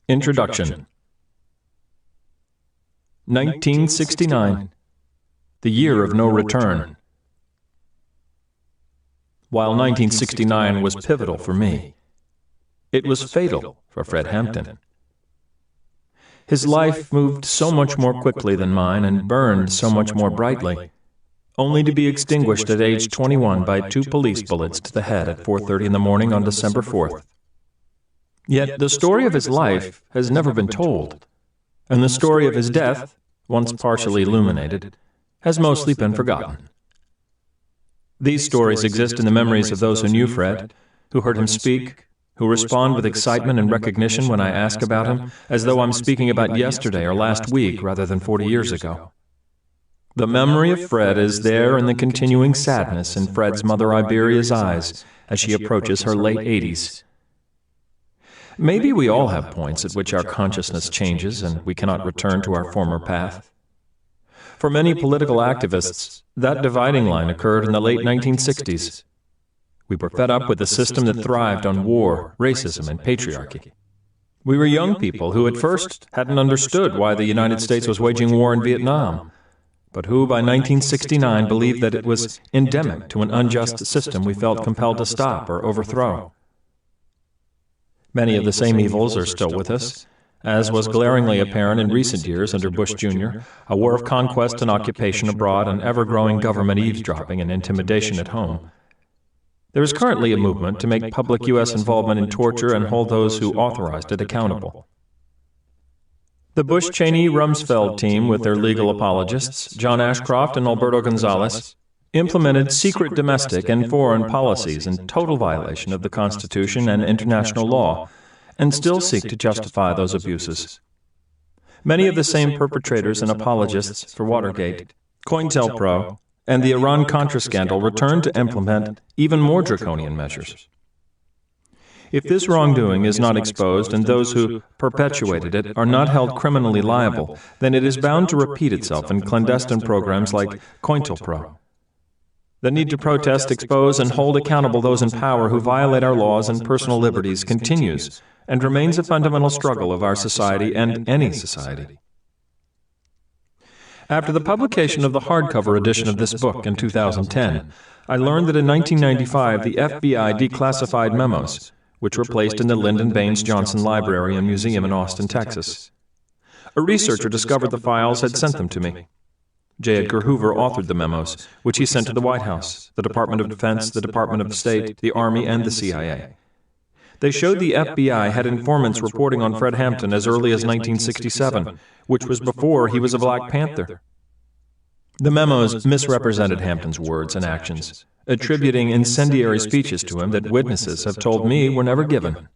Introduction. 1969, the year of no return. While 1969 was pivotal for me, it was fatal for Fred Hampton. His life moved so much more quickly than mine and burned so much more brightly, only to be extinguished at age 21 by 2 police bullets to the head at 4:30 in the morning on December 4th. Yet the story of his life has never been told, and the story of his death, once partially illuminated, has mostly been forgotten. These stories exist in the memories of those who knew Fred, who heard him speak, who respond with excitement and recognition when I ask about him, as though I'm speaking about yesterday or last week rather than 40 years ago. The memory of Fred is there in the continuing sadness in Fred's mother Iberia's eyes as she approaches her late 80s. Maybe we all have points at which our consciousness changes and we cannot return to our former path. For many political activists, that dividing line occurred in the late 1960s. We were fed up with a system that thrived on war, racism, and patriarchy. We were young people who at first hadn't understood why the United States was waging war in Vietnam, but who by 1969 believed that it was endemic to an unjust system we felt compelled to stop or overthrow. Many of the same evils are still with us, as was glaringly apparent in recent years under Bush Jr., a war of conquest and occupation abroad and ever-growing government eavesdropping and intimidation at home. There is currently a movement to make public U.S. involvement in torture and hold those who authorized it accountable. The Bush-Cheney-Rumsfeld team, with their legal apologists, John Ashcroft and Alberto Gonzales, implemented secret domestic and foreign policies in total violation of the Constitution and international law, and still seek to justify those abuses. Many of the same perpetrators and apologists for Watergate, COINTELPRO, and the Iran-Contra scandal returned to implement even more draconian measures. If this wrongdoing is not exposed and those who perpetuated it are not held criminally liable, then it is bound to repeat itself in clandestine programs like COINTELPRO. The need to protest, expose, and hold accountable those in power who violate our laws and personal liberties continues and remains a fundamental struggle of our society and any society. After the publication of the hardcover edition of this book in 2010, I learned that in 1995 the FBI declassified memos, which were placed in the Lyndon Baines Johnson Library and Museum in Austin, Texas. A researcher discovered the files had sent them to me. J. Edgar Hoover authored the memos, which he sent to the White House, the Department of Defense, the Department of State, the Army, and the CIA. They showed the FBI had informants reporting on Fred Hampton as early as 1967, which was before he was a Black Panther. The memos misrepresented Hampton's words and actions, attributing incendiary speeches to him that witnesses have told me were never given.